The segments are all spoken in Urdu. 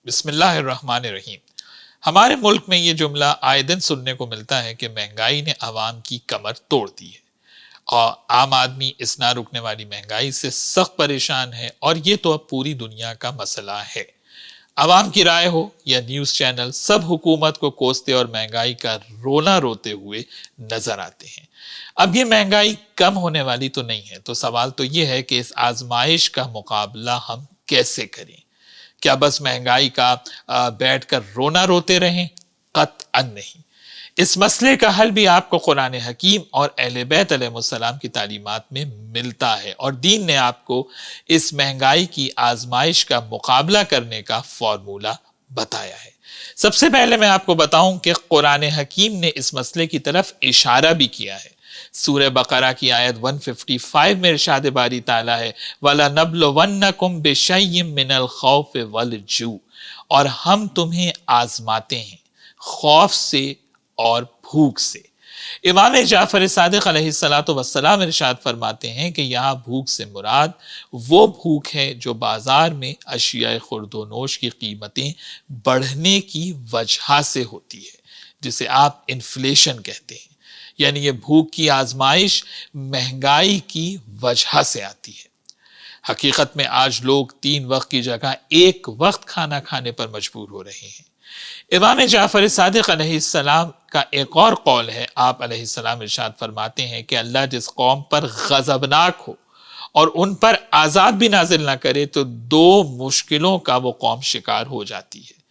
بسم اللہ الرحمن الرحیم۔ ہمارے ملک میں یہ جملہ آئے دن سننے کو ملتا ہے کہ مہنگائی نے عوام کی کمر توڑ دی ہے اور عام آدمی اس نہ رکنے والی مہنگائی سے سخت پریشان ہے، اور یہ تو اب پوری دنیا کا مسئلہ ہے۔ عوام کی رائے ہو یا نیوز چینل، سب حکومت کو کوستے اور مہنگائی کا رونا روتے ہوئے نظر آتے ہیں۔ اب یہ مہنگائی کم ہونے والی تو نہیں ہے، تو سوال تو یہ ہے کہ اس آزمائش کا مقابلہ ہم کیسے کریں؟ کیا بس مہنگائی کا بیٹھ کر رونا روتے رہیں؟ قطعاً نہیں۔ اس مسئلے کا حل بھی آپ کو قرآن حکیم اور اہل بیت علیہ السلام کی تعلیمات میں ملتا ہے، اور دین نے آپ کو اس مہنگائی کی آزمائش کا مقابلہ کرنے کا فارمولہ بتایا ہے۔ سب سے پہلے میں آپ کو بتاؤں کہ قرآن حکیم نے اس مسئلے کی طرف اشارہ بھی کیا ہے۔ سورہ بقرہ کی آیت 155 میں ارشاد باری تعالیٰ ہے وَلَنَبْلُوَنَّكُمْ بِشَيْءٍ مِّنَ الْخَوْفِ وَالْجُوعِ، اور ہم تمہیں آزماتے ہیں خوف سے اور بھوک سے۔ امام جعفر صادق علیہ السلام ارشاد فرماتے ہیں کہ یہاں بھوک سے مراد وہ بھوک ہے جو بازار میں اشیاء خورد و نوش کی قیمتیں بڑھنے کی وجہ سے ہوتی ہے، جسے آپ انفلیشن کہتے ہیں۔ یعنی یہ بھوک کی آزمائش مہنگائی کی وجہ سے آتی ہے۔ حقیقت میں آج لوگ 3 وقت کی جگہ 1 وقت کھانا کھانے پر مجبور ہو رہے ہیں۔ امام جعفر صادق علیہ السلام کا ایک اور قول ہے، آپ علیہ السلام ارشاد فرماتے ہیں کہ اللہ جس قوم پر غضبناک ہو اور ان پر عذاب بھی نازل نہ کرے تو 2 مشکلوں کا وہ قوم شکار ہو جاتی ہے،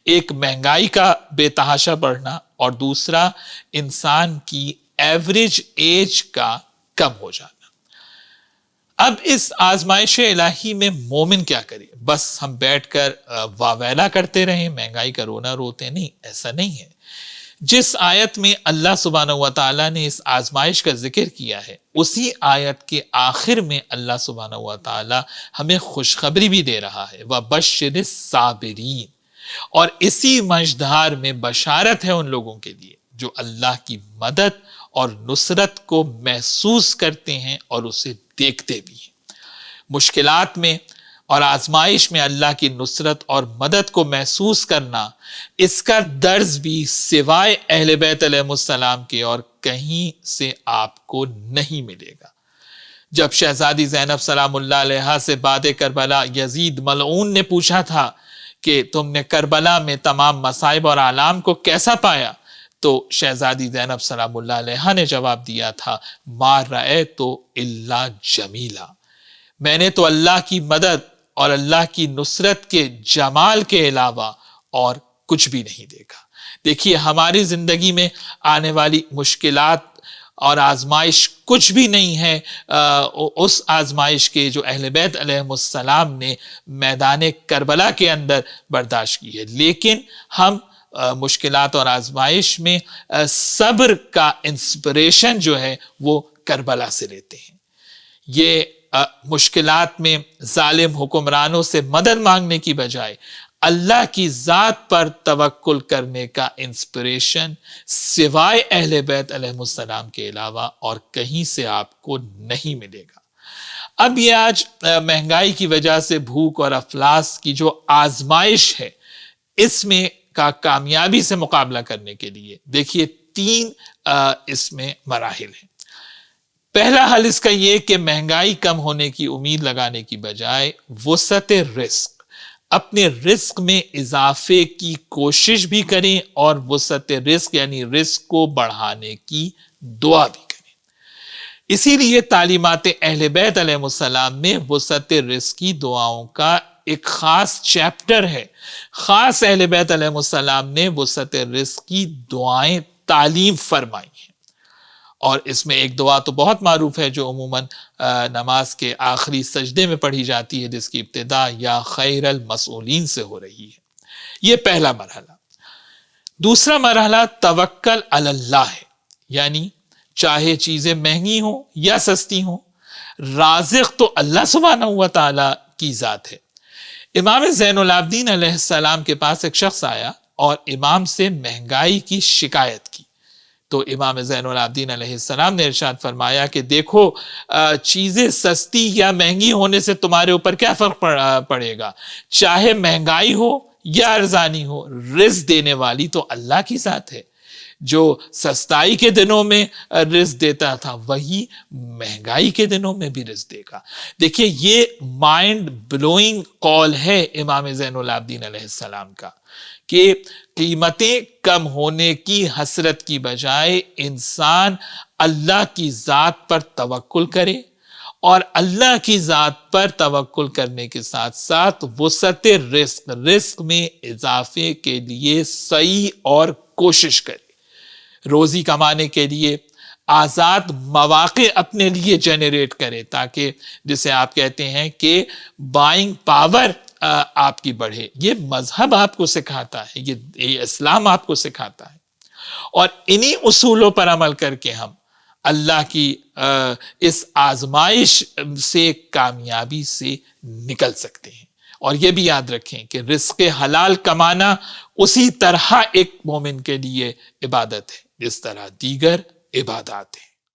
ایک مہنگائی کا بے تحاشا بڑھنا، اور دوسرا انسان کی ایوریج ایج کا کم ہو جانا۔ اب اس آزمائش الہی میں مومن کیا کرے؟ بس ہم بیٹھ کر واویلا کرتے رہیں، مہنگائی کا رونا روتے؟ نہیں، ایسا نہیں ہے۔ جس آیت میں اللہ سبحانہ وتعالیٰ نے اس آزمائش کا ذکر کیا ہے، اسی آیت کے آخر میں اللہ سبحانہ وتعالیٰ ہمیں خوشخبری بھی دے رہا ہے وَبَشِّرِ الصَّابِرِينَ، اور اسی مژدھار میں بشارت ہے ان لوگوں کے لیے جو اللہ کی مدد اور نصرت کو محسوس کرتے ہیں اور اسے دیکھتے بھی ہیں۔ مشکلات میں اور آزمائش میں اللہ کی نصرت اور مدد کو محسوس کرنا، اس کا درس بھی سوائے اہل بیت علیہ السلام کے اور کہیں سے آپ کو نہیں ملے گا۔ جب شہزادی زینب سلام اللہ علیہا سے بعد کربلا یزید ملعون نے پوچھا تھا کہ تم نے کربلا میں تمام مصائب اور آلام کو کیسا پایا، تو شہزادی زینب سلام اللہ علیہا نے جواب دیا تھا ما رأیت الا جمیلا، میں نے تو اللہ کی مدد اور اللہ کی نصرت کے جمال کے علاوہ اور کچھ بھی نہیں دیکھا۔ دیکھیے، ہماری زندگی میں آنے والی مشکلات اور آزمائش کچھ بھی نہیں ہے اس آزمائش کے جو اہل بیت علیہ السلام نے میدان کربلا کے اندر برداشت کی ہے، لیکن ہم مشکلات اور آزمائش میں صبر کا انسپریشن جو ہے وہ کربلا سے لیتے ہیں۔ یہ مشکلات میں ظالم حکمرانوں سے مدد مانگنے کی بجائے اللہ کی ذات پر توکل کرنے کا انسپریشن سوائے اہل بیت علیہ السلام کے علاوہ اور کہیں سے آپ کو نہیں ملے گا۔ اب یہ آج مہنگائی کی وجہ سے بھوک اور افلاس کی جو آزمائش ہے، اس میں کا کامیابی سے مقابلہ کرنے کے لیے دیکھیے 3 اس میں مراحل ہیں۔ پہلا حل اس کا یہ کہ مہنگائی کم ہونے کی امید لگانے کی بجائے وسعت رزق، اپنے رزق میں اضافے کی کوشش بھی کریں اور وسعت رزق یعنی رزق کو بڑھانے کی دعا بھی کریں۔ اسی لیے تعلیمات اہل بیت علیہ السلام میں وسعت رزق کی دعاؤں کا ایک خاص چیپٹر ہے۔ خاص اہل بیت علیہ السلام نے وسعت رزق کی دعائیں تعلیم فرمائی ہیں، اور اس میں ایک دعا تو بہت معروف ہے جو عموماً نماز کے آخری سجدے میں پڑھی جاتی ہے، جس کی ابتدا یا خیر المسئولین سے ہو رہی ہے۔ یہ پہلا مرحلہ۔ دوسرا مرحلہ توکل علی اللہ ہے، یعنی چاہے چیزیں مہنگی ہوں یا سستی ہوں، رازق تو اللہ سبحانہ و تعالیٰ کی ذات ہے۔ امام زین العابدین علیہ السلام کے پاس ایک شخص آیا اور امام سے مہنگائی کی شکایت کی، تو امام زین العابدین علیہ السلام نے ارشاد فرمایا کہ دیکھو، چیزیں سستی یا مہنگی ہونے سے تمہارے اوپر کیا فرق پڑے گا؟ چاہے مہنگائی ہو یا ارزانی ہو، رزق دینے والی تو اللہ کی ذات ہے۔ جو سستائی کے دنوں میں رزق دیتا تھا وہی مہنگائی کے دنوں میں بھی رزق دے گا۔ دیکھیے یہ مائنڈ بلوئنگ قول ہے امام زین العابدین علیہ السلام کا، کہ قیمتیں کم ہونے کی حسرت کی بجائے انسان اللہ کی ذات پر توکل کرے، اور اللہ کی ذات پر توکل کرنے کے ساتھ ساتھ وسعت رزق میں اضافے کے لیے سعی اور کوشش کرے، روزی کمانے کے لیے آزاد مواقع اپنے لیے جنریٹ کرے، تاکہ جسے آپ کہتے ہیں کہ بائنگ پاور آپ کی بڑھے۔ یہ مذہب آپ کو سکھاتا ہے، یہ اسلام آپ کو سکھاتا ہے، اور انہی اصولوں پر عمل کر کے ہم اللہ کی اس آزمائش سے کامیابی سے نکل سکتے ہیں۔ اور یہ بھی یاد رکھیں کہ رزق حلال کمانا اسی طرح ایک مومن کے لیے عبادت ہے جس طرح دیگر عبادات ہیں۔